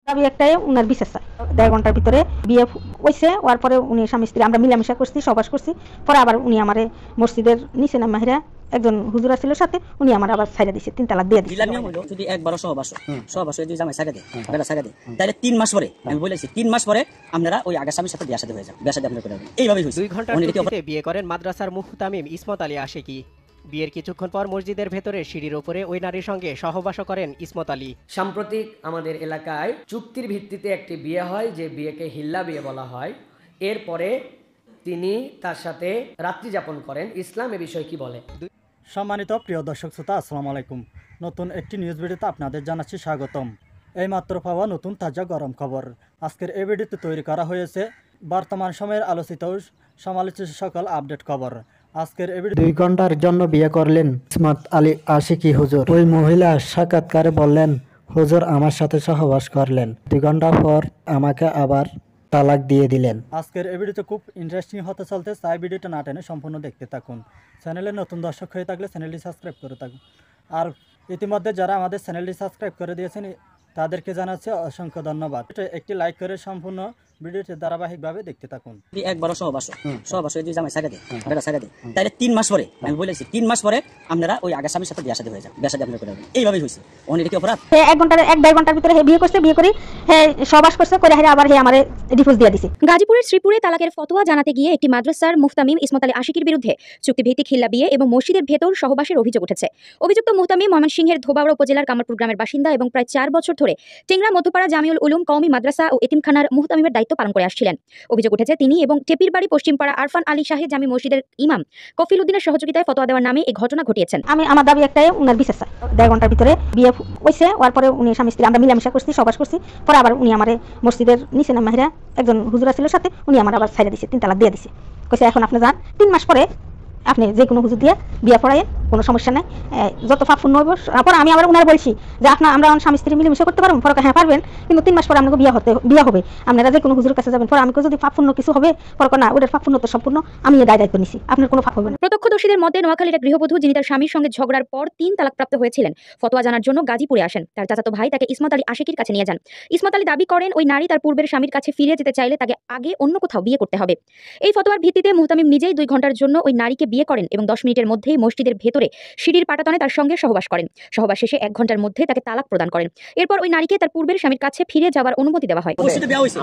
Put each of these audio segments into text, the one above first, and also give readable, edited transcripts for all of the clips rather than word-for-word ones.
দাবি একটাই, উনার বিচার চাই। ১.৫ ঘন্টার ভিতরে বিয়ে হইছে। হওয়ার পরে উনি স্বামী স্ত্রী আমরা মিলামিশা করছি, সহবাস করছি। পরে আবার উনি আমারে মসজিদের নিচে নামাইয়া মাহিরা একজন হুজুর আছিল সাথে, উনি আমার আবার ছাইড়া দিছে, ৩ তালাক দিয়ে দিছে। ইসলাম নিয়ম হলো যদি একবারও সহবাস যদি জামাই ছাইড়া দেয়, বেটা ছাইড়া দেয়, তাহলে 3 মাস পরে, আমি বলেছি 3 মাস পরে আপনারা ওই আগের স্বামীর সাথে বিয়ে শাদী হয়ে যান, বিয়ে শাদী আপনারা করে নেবেন। এইভাবেই হইছে। 2 ঘন্টার চুক্তিতে বিয়ে করেন মাদ্রাসার মুহতামিম ইসমত আলী আশিকি। বিয়ের কিছুক্ষণ পর মসজিদের ভেতরে সিঁড়ির ওপরে ওই নারীর সঙ্গে সহবাস করেন ইসমত আলী। সাম্প্রতিক আমাদের এলাকায় চুক্তির ভিত্তিতে একটি বিয়ে হয়, যে বিয়েকে হিল্লা বিয়ে বলা হয়। এরপরে তিনি তার সাথে রাত্রি যাপন করেন। ইসলাম এ বিষয়ে কি বলে? সম্মানিত প্রিয় দর্শক শ্রোতা, আসসালামু আলাইকুম। নতুন একটি নিউজ ভিডিওতে আপনাদের জানাচ্ছি স্বাগতম। এইমাত্র পাওয়া নতুন তাজা গরম খবর। আজকের এই ভিডিওতে তৈরি করা হয়েছে বর্তমান সময়ের আলোচিত সমালোচিত সকল আপডেট খবর। আজকের এই ভিডিও 2 ঘন্টার জন্য বিয়ে করলেন ইসমত আলী আশিকি হুজুর। ওই মহিলা সাক্ষাৎকারে বললেন, হুজুর আমার সাথে সহবাস করলেন, 2 ঘন্টা পর আমাকে আবার তালাক দিয়ে দিলেন। আজকের এই ভিডিওতে খুব ইন্টারেস্টিং হতে চলতে, তাই ভিডিওটা না টেনে সম্পূর্ণ দেখতে থাকুন। চ্যানেলে নতুন দর্শক হয়ে থাকলে চ্যানেলটি সাবস্ক্রাইব করে থাকুন। আর ইতিমধ্যে যারা আমাদের চ্যানেলটি সাবস্ক্রাইব করে দিয়েছেন তাদেরকে জানাচ্ছি অসংখ্য ধন্যবাদ। একটি লাইক করে সম্পূর্ণ ভিডিওটি ধারাবাহিকভাবে দেখতে থাকুন। যদি একবারও সহবাস যদি জামাই ছাইড়া দেয়, বেটা ছাইড়া দেয়, তাহলে 3 মাস পরে, আমি বলেছি 3 মাস পরে আপনারা ওই আগের স্বামীর সাথে বিয়ে শাদী হয়ে যান, বিয়ে শাদী আপনারা করে নেবেন। এইভাবেই হইছে। ওখানে কি অপরাধ? ১.৫ ঘন্টার ভিতরে বিয়ে করছে, বিয়ে করি সহবাস করছে, করে আবার আমারে ডিভোর্স দিয়ে দিছে। গাজীপুরের শ্রীপুরে তালাকের ফতোয়া জানাতে গিয়ে একটি মাদ্রাসার মুহতামিম ইসমত আলী আশিকির বিরুদ্ধে চুক্তিভিত্তিক হিল্লা বিয়ে এবং মসজিদের ভেতর সহবাসের অভিযোগ উঠেছে। অভিযুক্ত মুহতামিম ময়মনসিংহের ধোবাউড়া উপজেলার কামারপুর গ্রামের বাসিন্দা এবং প্রায় 4 বছর ধরে টেংরা মধ্যপাড়া জামিউল উলুম কওমি মাদ্রাসা ও এতিমখানার মুহতামিমের দায়িত্ব পালন করে আসছিলেন। অভিযোগ উঠেছে তিনি এবং টেপিরবাড়ি পশ্চিমপাড়া আরফান আলী শাহে জামি মসজিদের ইমাম কফিল উদ্দিনের সহযোগিতায় ফতোয়া দেওয়ার নামে এই ঘটনা ঘটিয়েছেন। আমার দাবি একটাই, উনার বিচার চাই। ১.৫ ঘন্টার ভিতরে বিয়ে হইছে। হওয়ার পরে উনি স্বামী স্ত্রী আমরা মিলামিশা করছি, সহবাস করছি। পরে আবার উনি আমারে মসজিদের নিচে নামাইয়া মাহিরা একজন হুজুর আছিল সাথে, উনি আমার আবার ছাইড়া দিছে, 3 তালাক দিয়ে দিছে। কইছে এখন আপনি যান, 3 মাস পরে আপনি যে কোনো হুজুর দিয়ে বিয়ে পড়াইয়েন, কোনো সমস্যা নাই, যত পাপ পুণ্য হইব। তারপর আমি আবার উনার বলছি যে আমরা স্বামী স্ত্রী মিলেমিশে করতে পারবো। পরে হ্যাঁ পারবেন, কিন্তু 3 মাস পরে আপনাকে বিয়ে হবে, আপনারা যে কোনো হুজুরের কাছে যাবেন। পরে আমি যদি পাপ পুণ্য কিছু হবে, পরে না, ওদের পাপ পুণ্য তো সম্পূর্ণ আমি দায়িত্ব নিছি, আপনার কোনো পাপ হবে না। প্রত্যক্ষদর্শীদের মতে নোয়াখালীর এক গৃহবধূ যিনি তার স্বামীর সঙ্গে ঝগড়ার পর 3 তালাকপ্রাপ্ত হয়েছিলেন, ফতোয়া জানার জন্য গাজীপুরে আসেন। তার চাচাতো ভাই তাকে ইসমত আলী আশিকির কাছে নিয়ে যান। ইসমত আলী দাবি করেন ওই নারী তার পূর্বের স্বামীর কাছে ফিরে যেতে চাইলে তাকে আগে অন্য কোথাও বিয়ে করতে হবে। এই ফতোয়ার ভিত্তিতে মুহতামিম নিজেই 2 ঘন্টার জন্য ওই নারীকে বিয়ে করেন এবং 10 মিনিটের মধ্যেই মসজিদের ভেতরে সিঁড়ির পাটাতনে তার সঙ্গে সহবাস করেন। সহবাস শেষে 1 ঘন্টার মধ্যে তাকে তালাক প্রদান করেন। এরপর ওই নারীকে তার পূর্বের স্বামীর কাছে ফিরে যাওয়ার অনুমতি দেওয়া হয়। মসজিদে বিয়ে হইছে,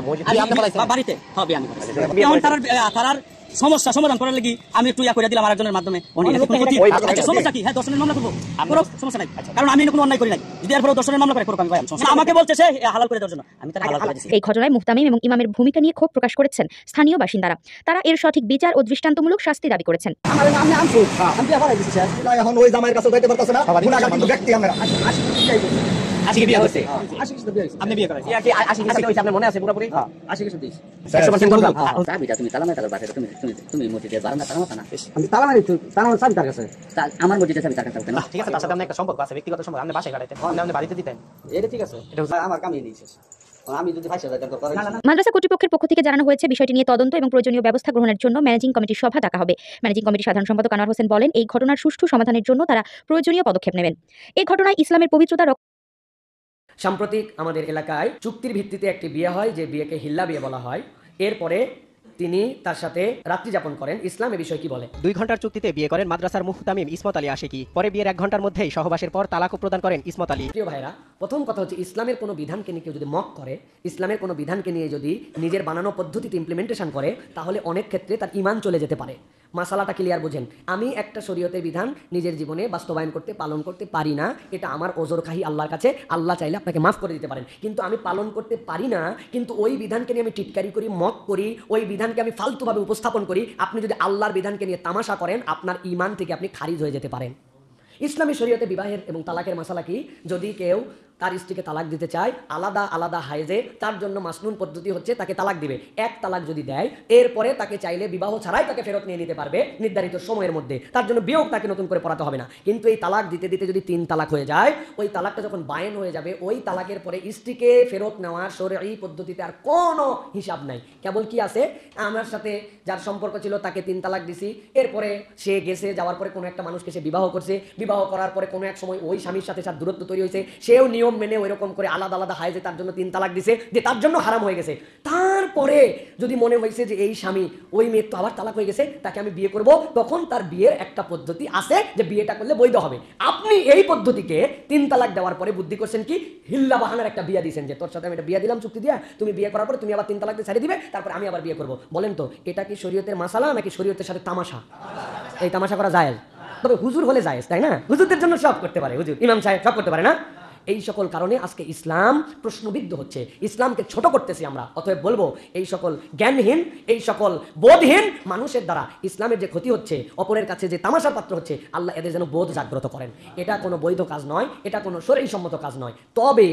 বাড়িতে হবে আমি এখন তার সমস্যা সমাধান করার লাগি আমি একটু করে দিলাম আরেকজনের মাধ্যমে। সমস্যা কি? হ্যাঁ, দর্শনের মামলা করবো, কোনো সমস্যা নাই, কারণ আমি কোনো অন্যায় করি নাই। যদি এরপর দর্শনের মামলা করে করবো, আমি আমাকে বলছে সে হালাল করে দেওয়ার জন্য, আমি তার হালাল করে দিয়েছি। এই ঘটনায় মুহতামিম এবং ইমামের ভূমিকা নিয়ে ক্ষোভ প্রকাশ করেছেন স্থানীয় বাসিন্দারা। তারা এর সঠিক বিচার ও দৃষ্টান্তমূলক শাস্তি দাবি করেছেন। এখন ওই জামাইয়ের কাছে যাইতে পারতাছ না, গুনাহগার কিন্তু ব্যক্তি আমরা। আজকে বিয়ে হচ্ছে, আপনি বিয়ে করেন, আশিকের সাথে হইছে, আপনার মনে আছে পুরোপুরি? আশিকের সাথে 100% বললাম। চাবিটা তুমি তালা মারতে পারবে, তুমি মসজিদের বারান্দা তালা মারতা না। আমি তালা মারি, তালা মারি চাবি তার কাছে। আমার মসজিদের চাবি তার কাছে কেন? ঠিক আছে, তার সাথে আপনার একটা সম্পর্ক আছে, ব্যক্তিগত সম্পর্ক, আপনি বাসায় কাটাইতেন, আপনি বাড়িতে দিতেন, এটা ঠিক আছে, এটা আমার কামিয়ে দিয়েছে। আমি যদি ভাইসা যাইতাম তো করে না। মাদ্রাসা কর্তৃপক্ষের পক্ষ থেকে জানানো হয়েছে বিষয়টি নিয়ে তদন্ত এবং প্রয়োজনীয় ব্যবস্থা গ্রহণের জন্য ম্যানেজিং কমিটির সভা ডাকা হবে। ম্যানেজিং কমিটির সাধারণ সম্পাদক আনোয়ার হোসেন বলেন, এই ঘটনার সুষ্ঠু সমাধানের জন্য তারা প্রয়োজনীয় পদক্ষেপ নেবেন। এই ঘটনায় ইসলামের পবিত্রতা। সাম্প্রতিক আমাদের এলাকায় চুক্তির ভিত্তিতে একটি বিয়ে হয়, যে বিয়েকে হিল্লা বিয়ে বলা হয়। এরপরে তিনি তার সাথে রাত্রি যাপন করেন। ইসলাম এ বিষয়ে কি বলে? 2 ঘন্টার চুক্তিতে বিয়ে করেন মাদ্রাসার মুহতামিম ইসমত আলী আশিকি। পরে বিয়ের 1 ঘন্টার মধ্যেই সহবাসের পর তালাকও প্রদান করেন ইসমত আলী। প্রিয় ভাইরা, প্রথম কথা হচ্ছে ইসলামের কোনো বিধানকে নিয়ে কেউ যদি মক করে, ইসলামের কোনো বিধানকে নিয়ে যদি নিজের বানানো পদ্ধতিতে ইমপ্লিমেন্টেশন করে, তাহলে অনেক ক্ষেত্রে তার ঈমান চলে যেতে পারে। মাসালাটা ক্লিয়ার বোঝেন। আমি একটা শরীয়তের বিধান নিজের জীবনে বাস্তবায়ন করতে পালন করতে পারি না, এটা আমার ওজরখাহি আল্লাহর কাছে। আল্লাহ চাইলে আপনাকে মাফ করে দিতে পারেন, কিন্তু আমি পালন করতে পারি না। কিন্তু ওই বিধানকে নিয়ে আমি টিটকারি করি, মক করি, ওই বিধানকে আমি ফালতুভাবে উপস্থাপন করি। আপনি যদি আল্লাহর বিধানকে নিয়ে তামাশা করেন, আপনার ঈমান থেকে আপনি খারিজ হয়ে যেতে পারেন। ইসলামী শরীয়তে বিবাহের এবং তালাকের মাসালা কি? যদি কেউ তার স্ত্রীকে তালাক দিতে চায় আলাদা আলাদা হাইজে, তার জন্য মাসনুন পদ্ধতি হচ্ছে তাকে তালাক দিবে। 1 তালাক যদি দেয়, এরপরে তাকে চাইলে বিবাহ ছাড়াই তাকে ফেরত নিয়ে নিতে পারবে নির্ধারিত সময়ের মধ্যে। তার জন্য বিয়োগ তাকে নতুন করে পড়াতে হবে না। কিন্তু এই তালাক দিতে দিতে যদি 3 তালাক হয়ে যায়, ওই তালাকটা যখন বায়েন হয়ে যাবে, ওই তালাকের পরে স্ত্রীকে ফেরত নেওয়ার শরঈ পদ্ধতিতে আর কোনো হিসাব নাই। কেবল কি আছে, আমার সাথে যার সম্পর্ক ছিল তাকে 3 তালাক দিছি, এরপরে সে গেছে, যাওয়ার পরে কোনো একটা মানুষকে সে বিবাহ করছে, বিবাহ করার পরে কোনো এক সময় ওই স্বামীর সাথে দূরত্ব তৈরি হয়েছে, সেও নিয়োগ নিয়ম মেনে ওইরকম করে আলাদা আলাদা হায়েজে তার জন্য 3 তালাক দিছে, যে তার জন্য হারাম হয়ে গেছে। তারপরে যদি মনে হয়েছে যে এই স্বামী ওই মেয়ের তো আবার তালাক হয়ে গেছে, তাকে আমি বিয়ে করব, তখন তার বিয়ের একটা পদ্ধতি আছে যে বিয়েটা করলে বৈধ হবে। আপনি এই পদ্ধতিকে 3 তালাক দেওয়ার পরে বুদ্ধি করছেন কি, হিল্লা বাহানার একটা বিয়ে দিয়েছেন, যে তোর সাথে আমি একটা বিয়ে দিলাম চুক্তি দিয়া, তুমি বিয়ে করার পরে তুমি আবার 3 তালাক দিয়ে ছেড়ে দিবে, তারপর আমি আবার বিয়ে করব। বলেন তো এটা কি শরীয়তের মাসালা নাকি শরীয়তের সাথে তামাশা? এই তামাশা করা জায়েজ, তবে হুজুর হলে জায়েজ, তাই না? হুজুরদের জন্য সব করতে পারে, হুজুর ইমাম সাহেব সব করতে পারে না? এই সকল কারণে আজকে ইসলাম প্রশ্নবিদ্ধ হচ্ছে, ইসলামকে ছোট করতেছি আমরা। অতএব বলবো এই সকল জ্ঞানহীন, এই সকল বোধহীন মানুষের দ্বারা ইসলামের যে ক্ষতি হচ্ছে, অপরের কাছে যে তামাশার পাত্র হচ্ছে, আল্লাহ এদের যেন বোধ জাগ্রত করেন। এটা কোনো বৈধ কাজ নয়, এটা কোনো শরীয়সম্মত কাজ নয়। তবে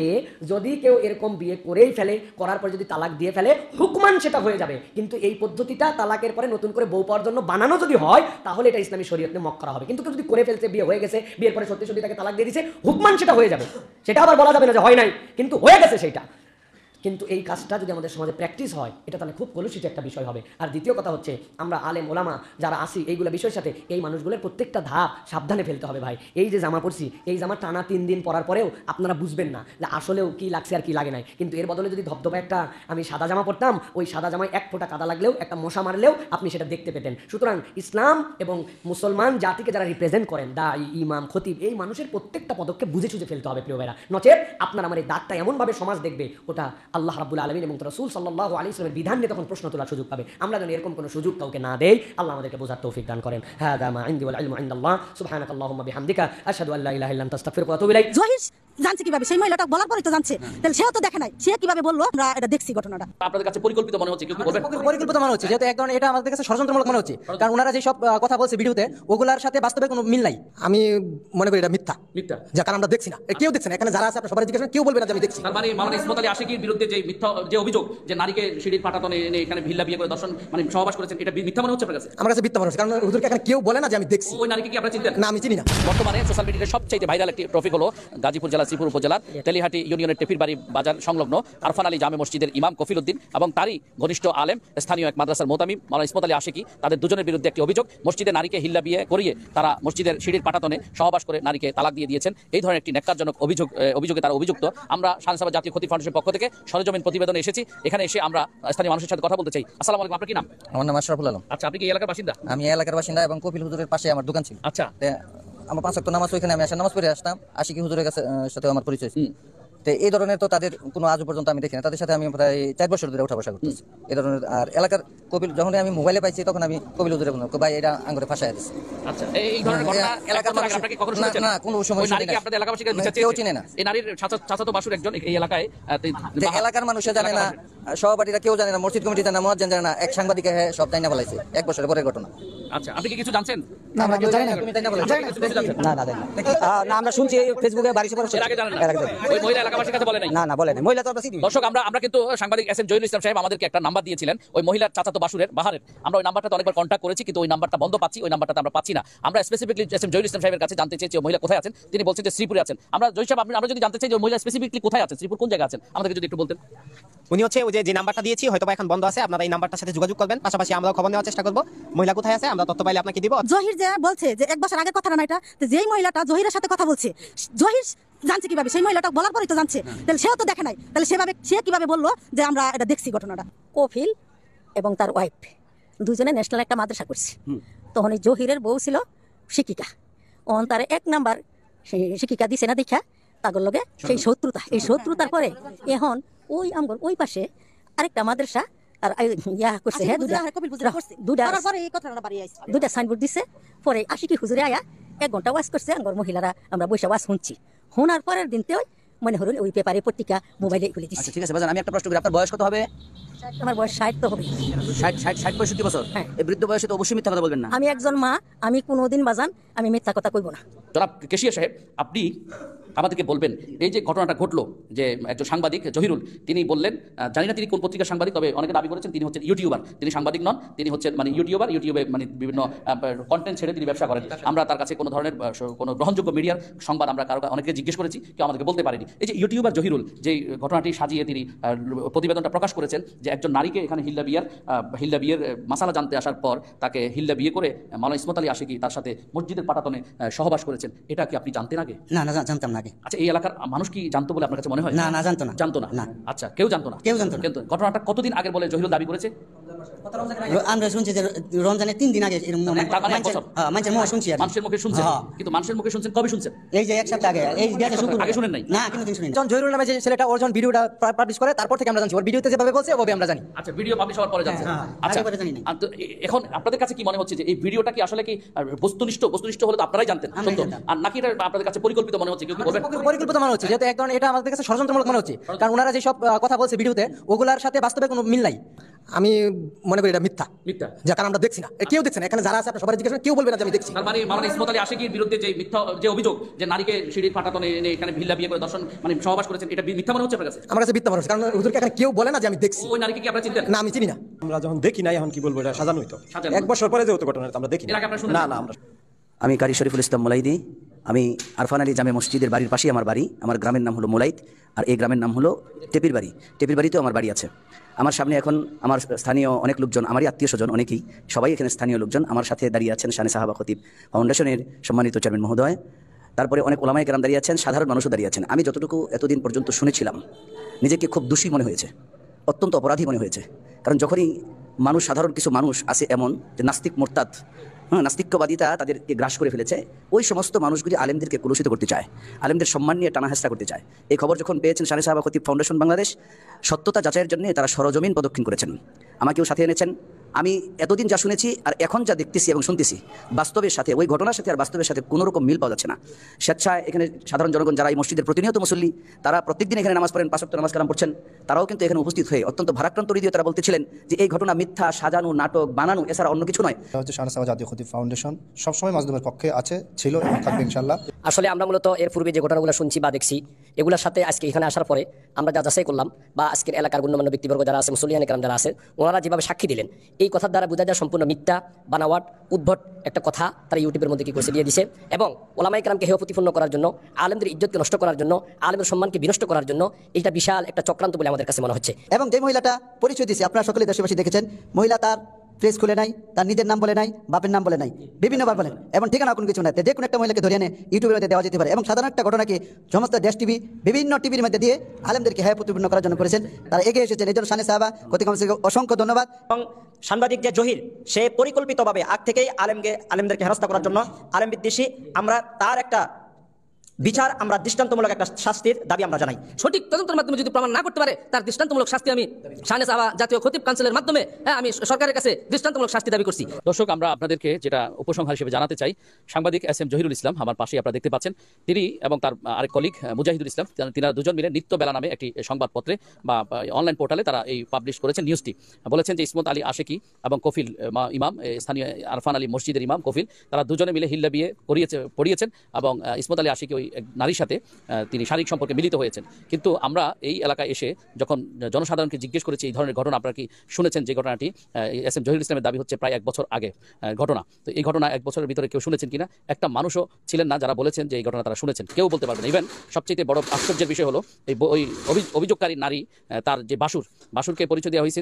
যদি কেউ এরকম বিয়ে করেই ফেলে, করার পর যদি তালাক দিয়ে ফেলে, হুকমান সেটা হয়ে যাবে। কিন্তু এই পদ্ধতিটা তালাকের পরে নতুন করে বউ পাওয়ার জন্য বানানো যদি হয়, তাহলে এটা ইসলামী শরীয়তে মক করা হবে। কিন্তু কেউ যদি করে ফেলছে, বিয়ে হয়ে গেছে, বিয়ের পরে সত্যি সত্যি তাকে তালাক দিয়ে দিয়েছে, হুকমান সেটা হয়ে যাবে, সেটা আবার বলা যাবে না যে হয় নাই, কিন্তু হয়ে গেছে সেটা। কিন্তু এই কাজটা যদি আমাদের সমাজে প্র্যাকটিস হয়, এটা তাহলে খুব কলুষিত একটা বিষয় হবে। আর দ্বিতীয় কথা হচ্ছে, আমরা আলেম ওলামা যারা আসি এইগুলো বিষয়ের সাথে, এই মানুষগুলোর প্রত্যেকটা ধাপ সাবধানে ফেলতে হবে ভাই। এই যে জামা পরছি, এই জামা টানা 3 দিন পরার পরেও আপনারা বুঝবেন না যে আসলেও কি লাগছে আর কি লাগে নাই, কিন্তু এর বদলে যদি ধবধবা একটা আমি সাদা জামা পরতাম, ওই সাদা জামায় 1 ফোঁটা কাদা লাগলেও, একটা মশা মারলেও আপনি সেটা দেখতে পেতেন। সুতরাং ইসলাম এবং মুসলমান জাতিকে যারা রিপ্রেজেন্ট করেন, দাঈ, ইমাম, খতিব, এই মানুষের প্রত্যেকটা পদক্ষেপ বুঝে সুঝে ফেলতে হবে প্রিয় ভাইরা। নচেত আপনার আমার এই দাগটা এমনভাবে সমাজ দেখবে, ওটা আল্লাহ রাব্বুল আলামিন এবং রাসূল সাল্লাল্লাহু আলাইহি ওয়াসাল্লামের বিধান নিয়ে তখন প্রশ্ন তোলার সুযোগ পাবে। আমরা যেন এরকম কোনো সুযোগ কাউকে না দেই। আল্লাহ আমাদেরকে বোঝার তৌফিক দান করেন। হাদা মা ইনদি ওয়াল ইলমু ইনদাল্লাহ, সুবহানাকাল্লাহুম্মা বিহামদিকা, আশহাদু আল্লা ইলাহা ইল্লা আনতা আস্তাগফিরুকা ওয়া আতুবু ইলাইক। জহির জানছে কিভাবে? সেই মহিলাটা বলার পরেই তো জানছে, তাহলে সেও তো দেখে নাই, সে কিভাবে বললো? আমরা এটা দেখছি ঘটনাটা। আপনাদের কাছে পরিকল্পিত মনে হচ্ছে, কেউ কি বলবেন? পরিকল্পিত মনে হচ্ছে, যেহেতু এক ধরনের এটা আমাদের কাছে ষড়যন্ত্রমূলক মনে হচ্ছে, কারণ ওনারা যে সব কথা বলছে ভিডিওতে, ওগুলার সাথে বাস্তবে কোনো মিল নাই। আমি মনে করি এটা মিথ্যা, যা কারণ আমরা দেখছি না, কেউ দেখছে না। এখানে যারা আছে আপনারা সবাই জিজ্ঞাসা করেন, কেউ বলবে না যে আমি দেখছি। তার মানে মাওলানা ইসমত আলী আশিকির বিরুদ্ধে যে মিথ্যা যে অভিযোগ, যে নারীকে সিঁড়ির পাটাতনে এনে এখানে ভিল্লা বিয়ে করে দর্শন মানে সহবাস করেছেন, এটা মিথ্যা মনে হচ্ছে আপনার কাছে? আমার কাছে মিথ্যা মনে হচ্ছে, কারণ হুজুরকে এখানে কেউ বলে না যে আমি দেখছি। ওই নারীকে কি আপনারা চিনতেন? না, আমি চিনি না। বর্তমানে সোশ্যাল মিডিয়ায় সবচেয়ে ভাইরাল একটি টপিক হলো গাজীপুর জেলার শ্রীপুর উপজেলার তেলিহাটি ইউনিয়নের টেপির বাড়ি বাজার সংলগ্ন আরফান আলী জামে মসজিদের ইমাম কফিল উদ্দিন এবং তারই ঘনিষ্ঠ আলেম স্থানীয় এক মাদ্রাসার মোতামিম মাওলানা ইসমত আলী আশিকি, তাদের দুজনের বিরুদ্ধে একটি অভিযোগ, মসজিদে নারীকে হিল্লা বিয়ে করিয়ে তারা মসজিদের সিঁড়ির পাটাতনে সহবাস করে নারীকে তালাক দিয়ে দিয়েছেন। এই ধরনের একটি ন্যাক্কারজনক অভিযোগে তারা অভিযুক্ত। আমরা শাহজাহান জাতীয় ক্ষতি ফাউন্ডেশনের পক্ষ থেকে সরেজমিন প্রতিবেদনে এসেছি। এখানে এসে আমরা স্থানীয় মানুষের সাথে কথা বলতে চাই। আসসালামু আলাইকুম, আপনার কি নাম? আমার নাম আশরাফুল আলম। আচ্ছা, আপনি কি এই এলাকার বাসিন্দা? আমি এই এলাকার বাসিন্দা এবং কপিল হুজুরের পাশে আমার দোকান ছিল। আচ্ছা, আমার 5 ওয়াক্ত নামাজ, ওইখানে আমি আসা নামাজ পড়ে আসতাম। আশিকি হুজুরের সাথে আমার পরিচয় ছিল। তো এই ধরনের তো তাদের কোনো আজ পর্যন্ত আমি দেখি না। তাদের সাথে আমি প্রায় 4 বছর ধরে উঠা বসা করতেছি এই ধরনের। আর এলাকার কপিল, যখন আমি মোবাইলে পাইছি তখন আমি কপিল হুজুরে বললাম, ভাই এটা আঙ্গুরে ফাঁসায় দিচ্ছে। আচ্ছা, এই ধরনের ঘটনা এলাকার মানুষ আপনারা কি কখনো শুনেছেন? না, কোনো সময় ওই নারীকে আপনাদের এলাকাবাসী কাছে বিচার কেউ চেয়েছে? চিনে না। এই নারীর চাচাতো বাসুর একজন এই এলাকায় এলাকার মানুষে জানে না, সহপাঠীরা কেউ জানে না, মসজিদ কমিটি জানে না, মুয়াজ্জিন জানে না, এক সাংবাদিকে সব জানা বলাইছে 1 বছরের পরের ঘটনা। আচ্ছা, আপনি কি কিছু জানছেন? না, আমরা কেউ জানি না, তুমি জানা বলাইছো। না না না, আমরা শুনছি ফেসবুকে বাড়ি সবার এর আগে জানেন না? ওই মহিলা এলাকাবাসীর কাছে বলে নাই? না না বলে না, মহিলা তো আমরা চিনি। দর্শক, আমরা কিন্তু সাংবাদিক এস এম জহিরুল ইসলাম সাহেব আমাদেরকে একটা নাম্বার দিয়েছিলেন ওই মহিলার চাচাতো বাসুরের বাহারের। আমরা ওই নাম্বারটাতে অনেকবার কন্ট্যাক্ট করেছি, কিন্তু ওই নাম্বারটা বন্ধ পাচ্ছি, ওই নাম্বারটা আমরা পাচ্ছি না। আমরা স্পেসিফিকলি এস এম জহিরুল ইসলাম সাহেবের কাছে জানতে চেয়েছি ওই মহিলা কোথায় আছেন। তিনি বলছেন যে শ্রীপুরে আছেন। আমরা জহির সাহেব, আমরা যদি জানতে চাই যে ওই মহিলা স্পেসিফিকলি কোথায় আছেন, শ্রীপুর কোন জায়গায় আছেন, আমাদেরকে যদি একটু বলতেন। উনি হচ্ছে ওই যে নাম্বারটা দিয়েছি, হয়তো এখন বন্ধ আছে, আপনারা এই নাম্বারটার সাথে যোগাযোগ করবেন। পাশাপাশি আমরা খবর নেওয়ার চেষ্টা করব, মহিলা কোথায় আছে, আমরা তথ্য পাইলে আপনাকে দিব। জহির যে বলছে যে 1 বছর আগের কথা না এটা, যেই মহিলাটা জহিরের সাথে কথা বলছে, জহির জানছে কিভাবে? সেই মহিলাটা বলার পরেই তো জানছে, তাহলে সেও তো দেখে নাই, তাহলে সে কিভাবে বললো যে আমরা এটা দেখছি ঘটনাটা? কফিল এবং তার ওয়াইফ দুজনে ন্যাশনাল একটা মাদ্রাসা করছে। তখন এই জহিরের বউ ছিল শিক্ষিকা, অন তার 1 নাম্বার শিক্ষিকা দিছে না দেখা তাগর লগে সেই শত্রুতা, এই শত্রুতার পরে এখন ওই আমগর ওই পাশে আরেকটা মাদ্রাসা আর ইয়া করছে। হ্যাঁ, দুটা সাইনবোর্ড দিছে। পরে আশিকি হুজুরে আয়া 1 ঘন্টা ওয়াজ করছে। আমার মহিলারা আমরা বসে ওয়াজ শুনছি। শোনার পরের দিনতেও মনে হল ওই পেপারে পত্রিকা মোবাইলে খুলে দিচ্ছে। ঠিক আছে বাজান, আমি একটা প্রশ্ন করি, আপনার বয়স কত হবে? আমার বয়স 60 তো হবে। 60-65 বছর? হ্যাঁ। এই বৃদ্ধ বয়সে তো অবশ্যই মিথ্যা কথা বলবেন না। আমি একজন মা, আমি কোনোদিন বাজান আমি মিথ্যা কথা কইব না। জনাব কেশিয়া সাহেব, আপনি আমাদেরকে বলবেন এই যে ঘটনাটা ঘটলো, যে একজন সাংবাদিক জহিরুল তিনি বললেন, জানি না তিনি কোন পত্রিকার সাংবাদিক, তবে অনেকে দাবি করেছেন তিনি হচ্ছেন ইউটিউবার। তিনি সাংবাদিক নন, তিনি হচ্ছেন মানে ইউটিউবার। ইউটিউবে মানে বিভিন্ন কন্টেন্ট ছেড়ে তিনি ব্যবসা করেন। আমরা তার কাছে কোনো ধরনের কোনো গ্রহণযোগ্য মিডিয়ার সংবাদ আমরা অনেকে জিজ্ঞেস করেছি, কেউ আমাদেরকে বলতে পারেনি। এই যে ইউটিউবার জহিরুল যে ঘটনাটি সাজিয়ে তিনি প্রতিবেদনটা প্রকাশ করেছেন যে একজন নারীকে এখানে হিল্লা বিয়ের মাসালা জানতে আসার পর তাকে হিল্লা বিয়ে করে মাওলানা ইসমত আলী আশিকি তার সাথে মসজিদের পাটাতনে সহবাস করেছেন, এটা কি আপনি জানতেন আগে? না না, জানতাম না আগে। আগে। আচ্ছা, এই এলাকার মানুষ কি জানতো বলে আপনার কাছে মনে হয়? না না, জানতো না। জানতো না? আচ্ছা, কেউ জানতো না? কেউ জানতো না। কিন্তু ঘটনাটা কতদিন আগে বলে জহিরুল দাবি করেছে? আমরা শুনছি যে রমজানের 3 দিন আগে এরকম তার মানে এক বছর? মানুষের মুখে শুনছি আর কি। মানুষের মুখে শুনছেন? হ্যাঁ। কিন্তু মানুষের মুখে শুনছেন কবে শুনছেন? এই যে 1 সপ্তাহ আগে, এই গেছে শুক্রবার। আগে শুনেন নাই? না, কোনোদিন শুনি না। যখন জহিরুল নামে যে ছেলেটা ওর যখন ভিডিওটা পাবলিশ করে তারপর থেকে আমরা জানছি, ওর ভিডিওতে যেভাবে বলছে ওভাবে আমরা জানি। আচ্ছা, ভিডিও পাবলিশ হওয়ার পরে জানছেন? আচ্ছা, আগে পরে জানি না। আর তো এখন আপনাদের কাছে কি মনে হচ্ছে যে এই ভিডিওটা কি আসলে কি বস্তুনিষ্ঠ হলে তো আপনারাই জানতেন, সত্য, আর নাকি এটা আপনাদের কাছে পরিকল্পিত মনে হচ্ছে? কেউ কি বলবেন? পরিকল্পিত মনে হচ্ছে, যেহেতু এক ধরনের এটা আমাদের কাছে ষড়যন্ত্রমূলক মনে হচ্ছে, কারণ ওনারা যেসব কথা বলছে ভিডিওতে ওগুলার সাথে বাস্তবে কোনো মিল নাই। আমি মনে করি এটা মিথ্যা, যা কারণ আমরা দেখছি না, কেউ দেখছে না। এখানে যারা আছে আপনারা সবাই জিজ্ঞেস করেন, কেউ বলবে না যে আমি দেখছি। তার মানে মাওলানা ইসমত আলী আশিকির বিরুদ্ধে যে মিথ্যা যে অভিযোগ যে নারীকে সিঁড়ির ফাটাতনে এনে এখানে ভিল্লা বিয়ে করে দর্শন মানে সহবাস করেছেন, এটা মিথ্যা মনে হচ্ছে আপনার কাছে? আমার কাছে মিথ্যা মনে হচ্ছে, কারণ হুজুরকে এখানে কেউ বলে না যে আমি দেখছি। ওই নারীকে কি আপনারা চিনতেন? না, আমি চিনি না। আমরা যখন দেখি না, এখন কি বলবো, এটা সাজানোই তো। 1 বছর পরে যেহেতু ঘটনা আমরা দেখি না। না না, আমরা আমি কারি শরীফুল ইসলাম মোলাইদি। আমি আরফান আলী জামে মসজিদের বাড়ির পাশেই আমার বাড়ি। আমার গ্রামের নাম হলো মোলাইদ, আর এই গ্রামের নাম হলো টেপির বাড়ি। টেপির বাড়িতেও আমার বাড়ি আছে। আমার সামনে এখন আমার স্থানীয় অনেক লোকজন, আমারই আত্মীয় স্বজন, অনেকেই, সবাই এখানে স্থানীয় লোকজন। আমার সাথে দাঁড়িয়ে আছেন শানে সাহাবা খতিব ফাউন্ডেশনের সম্মানিত চেয়ারম্যান মহোদয়। তারপরে অনেক ওলামায়ে কেরাম দাঁড়িয়ে আছেন, সাধারণ মানুষও দাঁড়িয়ে আছেন। আমি যতটুকু এতদিন পর্যন্ত শুনেছিলাম, নিজেকে খুব দোষী মনে হয়েছে, অত্যন্ত অপরাধী মনে হয়েছে। কারণ যখনই মানুষ, সাধারণ কিছু মানুষ আছে এমন যে নাস্তিক মোরতাদ, নাস্তিক্যবাদিতা তাদেরকে গ্রাস করে ফেলেছে, ওই সমস্ত মানুষগুলি আলেমদেরকে কলুষিত করতে চায়, আলেমদের সম্মান নিয়ে টানাহেঁচড়া করতে চায়। এই খবর যখন পেয়েছেন শানে সাহাবা খতিব ফাউন্ডেশন বাংলাদেশ, সত্যতা যাচাইয়ের জন্য তারা সরজমিন প্রদক্ষিণ করেছেন, আমাকেও সাথে এনেছেন। আমি এতদিন যা শুনেছি আর এখন যা দেখতেছি এবং শুনতেছি, বাস্তবের সাথে, ওই ঘটনার সাথে আর বাস্তবের সাথে কোনো রকম মিল পাওয়া যাচ্ছে না। স্বেচ্ছায় এখানে সাধারণ জনগণ যারা এই মসজিদের প্রতিনিয়ত মুসল্লি, তারা প্রত্যেকদিন এখানে নামাজ পড়েন, 5 ওয়াক্ত নামাজ কালাম পড়ছেন, তারাও কিন্তু এখানে উপস্থিত হয়ে অত্যন্ত ভারাক্রান্ত হৃদয়ে তারা বলতেছিলেন যে এই ঘটনা মিথ্যা, সাজানো, নাটক, বানানো, এছাড়া অন্য কিছু নয়। হচ্ছে শানে সাহাবা জাতীয় খতিব ফাউন্ডেশন সবসময় মাজলুমের পক্ষে আছে, ছিল এবং থাকবে ইনশাআল্লাহ। আসলে আমরা মূলত এর পূর্বে যে ঘটনাগুলো শুনছি বা দেখছি, এগুলোর সাথে আজকে এখানে আসার পরে আমরা যা যাচাই করলাম, বা আজকের এলাকার গণ্যমান্য ব্যক্তিবর্গ যারা আছে, মুসলিয়ান একরাম যারা আছে, ওনারা যেভাবে সাক্ষী দিলেন, এই কথার দ্বারা বোঝা যায় সম্পূর্ণ মিথ্যা, বানাওয়াট, উদ্ভট একটা কথা তারা ইউটিউবের মধ্যে কি করে দিয়ে দিছে। এবং ওলামায়ে কেরামকে হেয় প্রতিপন্ন করার জন্য, আলেমদের ইজ্জতকে নষ্ট করার জন্য, আলেমের সম্মানকে বিনষ্ট করার জন্য এটা বিশাল একটা চক্রান্ত বলে আমাদের কাছে মনে হচ্ছে। এবং যে মহিলাটা পরিচয় দিয়েছে, আপনারা সকলে দেশবাসী দেখেছেন, মহিলা তার প্রেস খুলে নাই, তার নিজের নাম বলে নাই, বাপের নাম বলে নাই, বিভিন্নবার বলেন, এবং ঠিকানা কোনো কিছু নাই। যে কোনো একটা মহিলাকে ধরে এনে ইউটিউবের মধ্যে দেওয়া যেতে পারে, এবং সাধারণ একটা ঘটনাকে সমস্ত দেশ টিভি, বিভিন্ন টিভির মধ্যে দিয়ে আলেমদেরকে হেয় প্রতিপন্ন করার জন্য করেছেন। তারা এগিয়ে এসেছেন, এই জন্য শানে সাহাবা খতিব অসংখ্য ধন্যবাদ। এবং সাংবাদিক যে জহির, সে পরিকল্পিতভাবে আগ থেকেই আলেমদেরকে হেনস্থা করার জন্য, আলেম বিদ্বেষী, আমরা তার একটা বিচার, আমরা দৃষ্টান্তমূলক একটা শাস্তির দাবি আমরা জানাই। সঠিক তদন্তের মাধ্যমে যদি প্রমাণ না করতে পারে, তার দৃষ্টান্তমূলক শাস্তি আমি শানে সাহাবা জাতীয় খতিব কাউন্সিলের মাধ্যমে আমি সরকারের কাছে দৃষ্টান্তমূলক শাস্তি দাবি করছি। দর্শক, আমরা আপনাদেরকে যেটা উপসংহার হিসেবে জানাতে চাই, সাংবাদিক এস.এম. জহিরুল ইসলাম আমার পাশেই আপনারা দেখতে পাচ্ছেন, তিনি এবং তার আরেক কলিগ মুজাহিদুল ইসলাম, তিনারা দুজন মিলে নিত্য বেলা নামে একটি সংবাদপত্রে বা অনলাইন পোর্টালে তারা এই পাবলিশ করেছেন নিউজটি। বলেছেন যে ইসমত আলী আশিকি এবং কফিল ইমাম, স্থানীয় আরফান আলী মসজিদের ইমাম কফিল, তারা দুজনে মিলে হিল্লা বিয়ে পড়িয়েছেন এবং ইসমত আলী আশিকি ওই নারীর সাথে তিনি শারীরিক সম্পর্কে মিলিত হয়েছেন। কিন্তু আমরা এই এলাকায় এসে যখন জনসাধারণকে জিজ্ঞেস করেছি এই ধরনের ঘটনা আপনারা কি শুনেছেন, যে ঘটনাটি এস.এম. জহিরুল ইসলামের দাবি হচ্ছে প্রায় 1 বছর আগে ঘটনা, তো এই ঘটনা 1 বছরের ভিতরে কেউ শুনেছেন কিনা, একটা মানুষও ছিলেন না যারা বলেছেন যে এই ঘটনা তারা শুনেছেন, কেউ বলতে পারবেন। ইভেন সবচেয়ে বড় আশ্চর্যের বিষয় হলো ওই অভিযোগকারী নারী, তার যে বাসুরকে পরিচয় দেওয়া হয়েছে,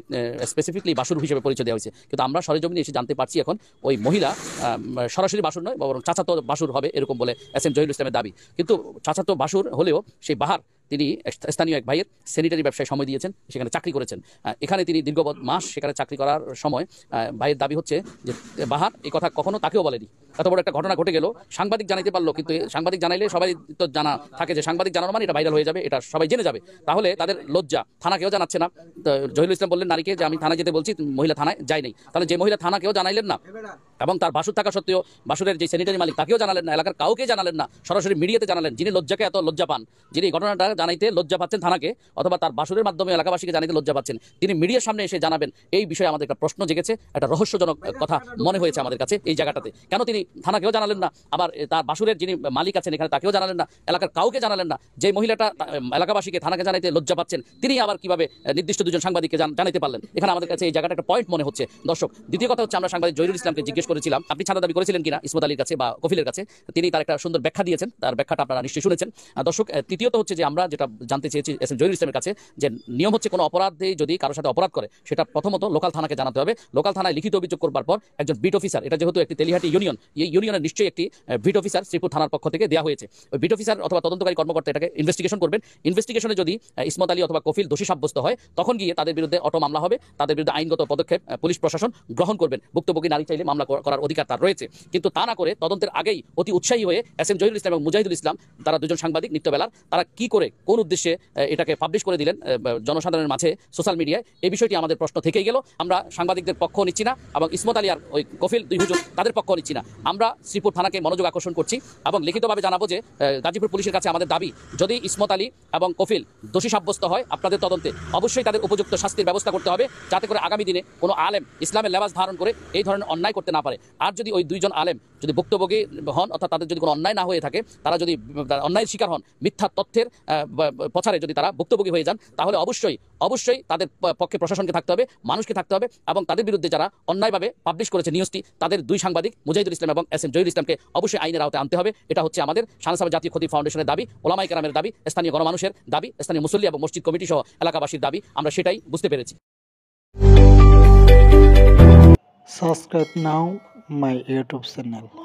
স্পেসিফিকলি বাসুর হিসেবে পরিচয় দেওয়া হয়েছে, কিন্তু আমরা সরেজমিনে এসে জানতে পারছি এখন ওই মহিলা সরাসরি বাসুর নয়, বরং চাচাতো বাসুর হবে, এরকম বলে এস.এম. জহিরুল ইসলামের দাবি। কিন্তু চাচাতো বাসুর হলেও সেই বাহার তিনি স্থানীয় এক ভাইয়ের স্যানিটারি ব্যবসায় সময় দিয়েছেন, সেখানে চাকরি করেছেন। এখানে তিনি দীর্ঘ মাস সেখানে চাকরি করার সময় ভাইয়ের দাবি হচ্ছে যে বাহার এই কথা কখনো তাকেও বলেনি। এত বড় একটা ঘটনা ঘটে গেল, সাংবাদিক জানাইতে পারলো, কিন্তু সাংবাদিক জানাইলে সবাই তো জানা থাকে যে সাংবাদিক জানানো মানে এটা ভাইরাল হয়ে যাবে, এটা সবাই জেনে যাবে, তাহলে তাদের লজ্জা, থানাকেও জানাচ্ছে না। জহিরুল ইসলাম বললেন নারীকে যে আমি থানায় যেতে বলছি, মহিলা থানায় যায় নাই, তাহলে যে মহিলা থানাকেও জানাইলেন না এবং তার বাসুর থাকা সত্ত্বেও বাসুরের যে স্যানিটারি মালিক তাকেও জানালেন না, এলাকার কাউকে জানালেন না, সরাসরি মিডিয়াতে জানালেন, যিনি লজ্জাকে এত লজ্জা পান, যিনি ঘটনাটা জানাইতে লজ্জা পাচ্ছেন থানাকে অথবা তার বাসুরের মাধ্যমে এলাকাবাসীকে জানাইতে লজ্জা পাচ্ছেন, তিনি মিডিয়ার সামনে এসে জানাবেন, এই বিষয়ে আমাদের একটা প্রশ্ন জেগেছে, একটা রহস্যজনক কথা মনে হয়েছে আমাদের কাছে এই জায়গাটাতে। কেন তিনি থানাকেও জানালেন না, আবার তার বাসুরের যিনি মালিক আছেন এখানে তাকেও জানালেন না, এলাকার কাউকে জানালেন না, যে মহিলাটা এলাকাবাসীকে থানাকে জানাইতে লজ্জা পাচ্ছেন তিনি আবার কিভাবে নির্দিষ্ট দুজন সাংবাদিককে জানাইতে পারলেন? এখানে আমাদের কাছে এই জায়গাটা একটা পয়েন্ট মনে হচ্ছে। দর্শক, দ্বিতীয় কথা হচ্ছে, আমরা সাংবাদিক জহিরুল ইসলামকে জিজ্ঞেস করেছিলাম আপনি চাঁদা দাবি করেছিলেন কিনা ইসমত আলীর কাছে বা কফিলের কাছে, তিনি তার একটা সুন্দর ব্যাখ্যা দিয়েছেন, তার ব্যাখ্যাটা আপনারা নিশ্চয়ই শুনেছেন। দর্শক, তৃতীয়ত হচ্ছে যে আমরা যেটা জানতে চেয়েছি এস এম জহিরুল ইসলামের কাছে, যে নিয়ম হচ্ছে কোনো অপরাধে যদি কারোর সাথে অপরাধ করে সেটা প্রথমত লোকাল থানাকে জানাতে হবে। লোকাল থানায় লিখিত অভিযোগ করবার পর একজন বিট অফিসার, এটা যেহেতু একটি তেলিহাটি ইউনিয়ন, এই ইউনিয়নের নিশ্চয়ই একটি বিট অফিসার শ্রীপুর থানার পক্ষ থেকে দেওয়া হয়েছে। ওই বিট অফিসার অথবা তদন্তকারী কর্মকর্তা এটাকে ইনভেস্টিগেশন করবেন। ইনভেস্টিগেশনে যদি ইসমত আলী অথবা কফিল দোষী সাব্যস্ত হয় তখন গিয়ে তাদের বিরুদ্ধে অটো মামলা হবে, তাদের বিরুদ্ধে আইনগত পদক্ষেপ পুলিশ প্রশাসন গ্রহণ করবেন। ভুক্তভোগী নারী চাইলে মামলা করার অধিকার তার রয়েছে, কিন্তু তা না করে তদন্তের আগেই অতি উৎসাহী হয়ে এস এম জহিরুল ইসলাম এবং মুজাহিদুল ইসলাম, তারা দুজন সাংবাদিক নিত্যবেলার, তারা কি করে কোন উদ্দেশ্যে এটাকে পাবলিশ করে দিলেন জনসাধারণের মাঝে সোশ্যাল মিডিয়ায়, এই বিষয়টি আমাদের প্রশ্ন থেকেই গেল। আমরা সাংবাদিকদের পক্ষ নিচ্ছি না এবং ইসমত আলী আর ওই কফিল দুই হুজুর তাদের পক্ষ নিচ্ছি না। আমরা শ্রীপুর থানাকে মনোযোগ আকর্ষণ করছি এবং লিখিতভাবে জানাবো যে গাজীপুর পুলিশের কাছে আমাদের দাবি, যদি ইসমত আলী এবং কফিল দোষী সাব্যস্ত হয় আপনাদের তদন্তে, অবশ্যই তাদের উপযুক্ত শাস্তির ব্যবস্থা করতে হবে, যাতে করে আগামী দিনে কোনো আলেম ইসলামের লেবাস ধারণ করে এই ধরনের অন্যায় করতে না পারে। আর যদি ওই দুইজন আলেম যদি ভুক্তভোগী হন, অর্থাৎ তাদের যদি কোনো অন্যায় না হয়ে থাকে, তারা যদি অন্যায়ের শিকার হন, মিথ্যা তথ্যের প্রচারে যদি তারা ভুক্তভোগী হয়ে যান, তাহলে অবশ্যই তাদের পক্ষে প্রশাসনকে থাকতে হবে, মানুষকে থাকতে হবে এবং তাদের বিরুদ্ধে যারা অন্যায়ভাবে পাবলিশ করেছে নিউজটি, তাদের দুই সাংবাদিক মুজাহিদুল ইসলাম এবং এস এম জহিরুল ইসলামকে অবশ্যই আইনের আওতায় আনতে হবে। এটা হচ্ছে আমাদের শাহনাসাব জাতীয় খতিব ফাউন্ডেশনের দাবি, ওলামায়ে কেরামের দাবি, স্থানীয় গণমানুষের দাবি, স্থানীয় মুসল্লি এবং মসজিদ কমিটি সহ এলাকাবাসীর দাবি। আমরা সেটাই বুঝতে পেরেছি। Subscribe now my YouTube channel.